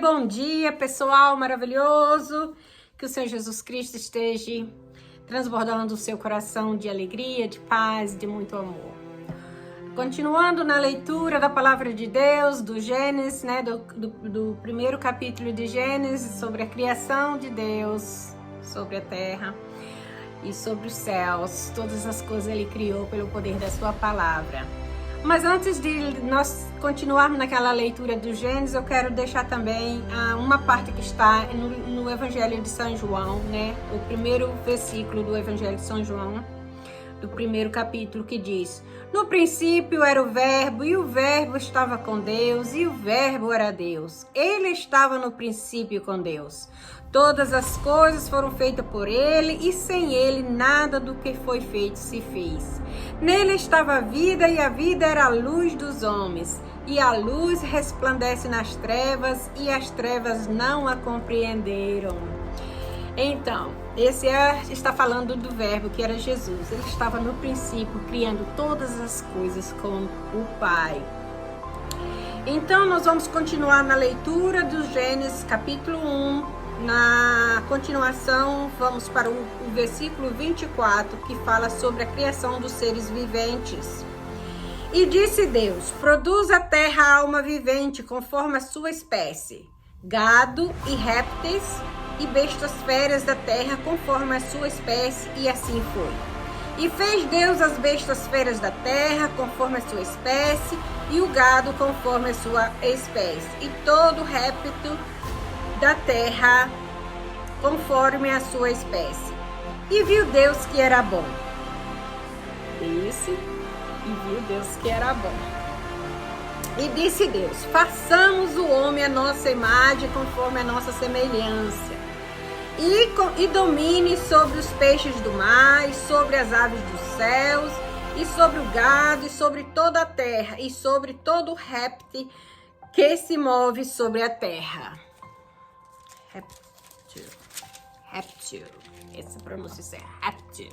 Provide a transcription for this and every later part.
bom dia, pessoal maravilhoso. Que o Senhor Jesus Cristo esteja transbordando o seu coração de alegria, de paz, de muito amor. Continuando na leitura da palavra de Deus, do Gênesis, do primeiro capítulo de Gênesis, sobre a criação de Deus, sobre a terra e sobre os céus. Todas as coisas Ele criou pelo poder da sua palavra. Mas antes de nós continuarmos naquela leitura do Gênesis, eu quero deixar também uma parte que está no Evangelho de São João, o primeiro versículo do Evangelho de São João, do primeiro capítulo, que diz: no princípio era o Verbo, e o Verbo estava com Deus, e o Verbo era Deus. Ele estava no princípio com Deus. Todas as coisas foram feitas por Ele, e sem Ele nada do que foi feito se fez. Nele estava a vida, e a vida era a luz dos homens. E a luz resplandece nas trevas, e as trevas não a compreenderam. Então, está falando do Verbo, que era Jesus. Ele estava no princípio, criando todas as coisas com o Pai. Então, nós vamos continuar na leitura do Gênesis, capítulo 1. Na continuação, vamos para o versículo 24, que fala sobre a criação dos seres viventes. E disse Deus: produz a terra alma vivente, conforme a sua espécie, gado e répteis, e bestas feras da terra, conforme a sua espécie, e assim foi. E fez Deus as bestas feras da terra, conforme a sua espécie, e o gado, conforme a sua espécie, e todo réptil da terra, conforme a sua espécie. E viu Deus que era bom. E viu Deus que era bom. E disse Deus: façamos o homem a nossa imagem, conforme a nossa semelhança. E domine sobre os peixes do mar, e sobre as aves dos céus, e sobre o gado, e sobre toda a terra, e sobre todo réptil que se move sobre a terra. Réptil. Essa pronúncia é réptil.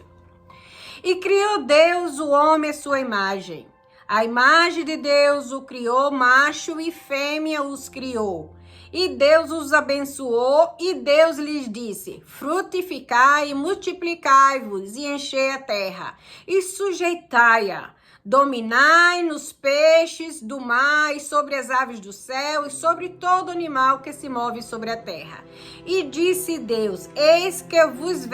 E criou Deus o homem à sua imagem. A imagem de Deus o criou, macho e fêmea os criou. E Deus os abençoou, e Deus lhes disse: frutificai e multiplicai-vos, e enchei a terra, e sujeitai-a. Dominai nos peixes do mar, e sobre as aves do céu, e sobre todo animal que se move sobre a terra. E disse Deus: eis que vos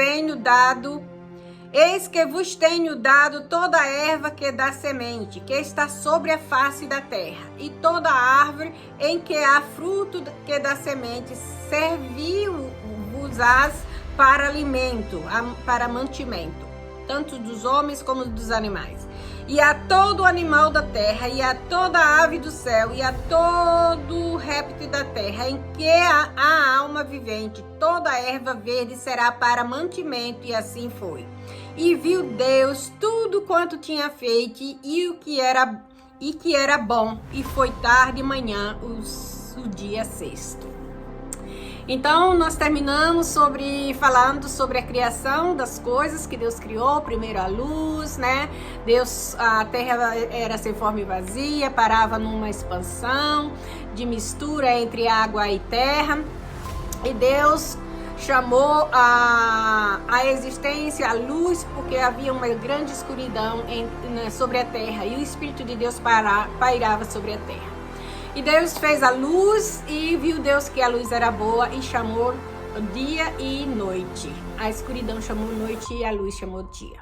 tenho dado toda a erva que dá semente, que está sobre a face da terra, e toda árvore em que há fruto que dá semente, serviu-vos-ás para alimento, para mantimento, tanto dos homens como dos animais. E a todo animal da terra, e a toda ave do céu, e a todo réptil da terra, em que há alma vivente, toda erva verde será para mantimento, e assim foi. E viu Deus tudo quanto tinha feito, e que era bom, e foi tarde e manhã o dia sexto. Então, nós terminamos falando sobre a criação das coisas que Deus criou. Primeiro a luz, a terra era sem forma e vazia, parava numa expansão de mistura entre água e terra. E Deus chamou a existência a luz, porque havia uma grande escuridão sobre a terra, e o Espírito de Deus pairava sobre a terra. E Deus fez a luz, e viu Deus que a luz era boa, e chamou dia e noite. A escuridão chamou noite, e a luz chamou dia.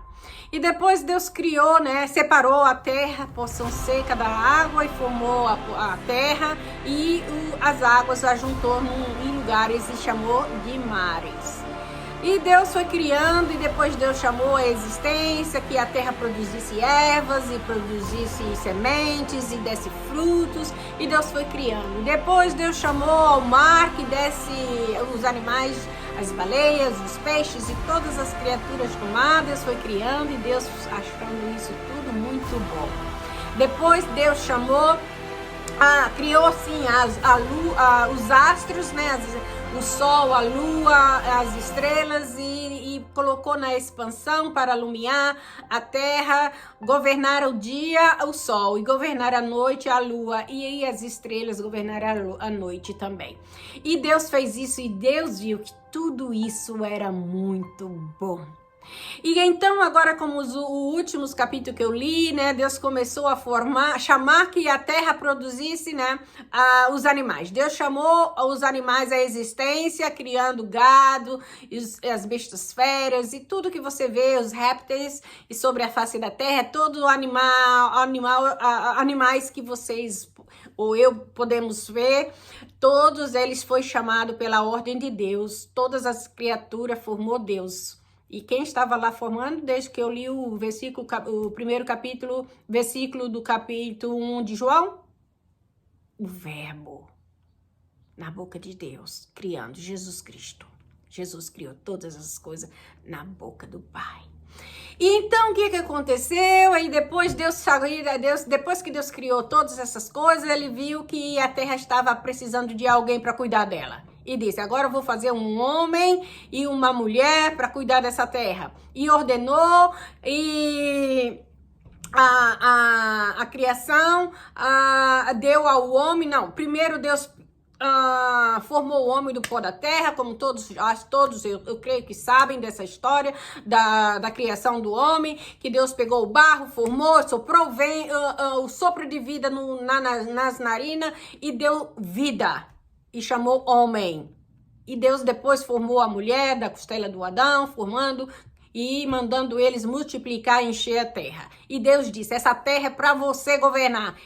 E depois Deus criou, separou a terra, porção seca da água, e formou a terra, e as águas a juntou em lugares e chamou de mares. E Deus foi criando, e depois Deus chamou a existência, que a terra produzisse ervas, e produzisse sementes, e desse frutos, e Deus foi criando. Depois Deus chamou ao mar, que desse os animais, as baleias, os peixes, e todas as criaturas do mar. Deus foi criando, e Deus achando isso tudo muito bom. Depois Deus criou assim os astros, o sol, a lua, as estrelas, e colocou na expansão para alumiar a terra, governar o dia, o sol, e governar a noite, a lua, e as estrelas governar a noite também. E Deus fez isso, e Deus viu que tudo isso era muito bom. E então agora, como os últimos capítulos que eu li, né, Deus começou a chamar que a terra produzisse, né, os animais. Deus chamou os animais à existência, criando gado, as bestas feras e tudo que você vê, os répteis e sobre a face da terra, todo animais que vocês ou eu podemos ver, todos eles foi chamado pela ordem de Deus, todas as criaturas formou Deus. E quem estava lá formando, desde que eu li o primeiro capítulo, versículo do capítulo 1 de João? O Verbo, na boca de Deus, criando Jesus Cristo. Jesus criou todas as coisas na boca do Pai. E então, o que aconteceu? Aí depois depois que Deus criou todas essas coisas, ele viu que a terra estava precisando de alguém para cuidar dela. E disse, agora eu vou fazer um homem e uma mulher para cuidar dessa terra. E ordenou, e a criação deu ao homem, não, primeiro Deus formou o homem do pó da terra, como todos eu creio que sabem dessa história da criação do homem, que Deus pegou o barro, formou, soprou o sopro de vida nas narinas e deu vida. E chamou homem. E Deus depois formou a mulher da costela do Adão, formando e mandando eles multiplicar e encher a terra. E Deus disse, essa terra é para você governar.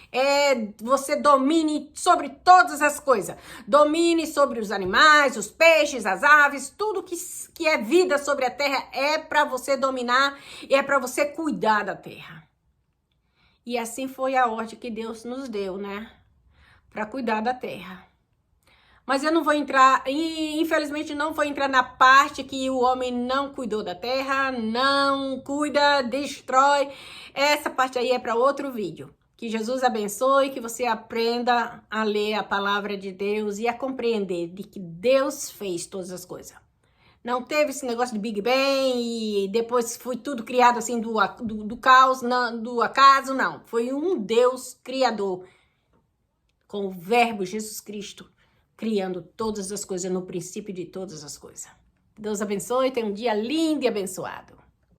Você domine sobre todas as coisas. Domine sobre os animais, os peixes, as aves, tudo que é vida sobre a terra é para você dominar e é para você cuidar da terra. E assim foi a ordem que Deus nos deu, né? Para cuidar da terra. Mas eu não vou entrar, infelizmente não vou entrar na parte que o homem não cuidou da terra, não cuida, destrói. Essa parte aí é para outro vídeo. Que Jesus abençoe, que você aprenda a ler a palavra de Deus e a compreender de que Deus fez todas as coisas. Não teve esse negócio de Big Bang e depois foi tudo criado assim do caos, não, do acaso, não. Foi um Deus criador com o Verbo Jesus Cristo, criando todas as coisas, no princípio de todas as coisas. Deus abençoe, tenha um dia lindo e abençoado.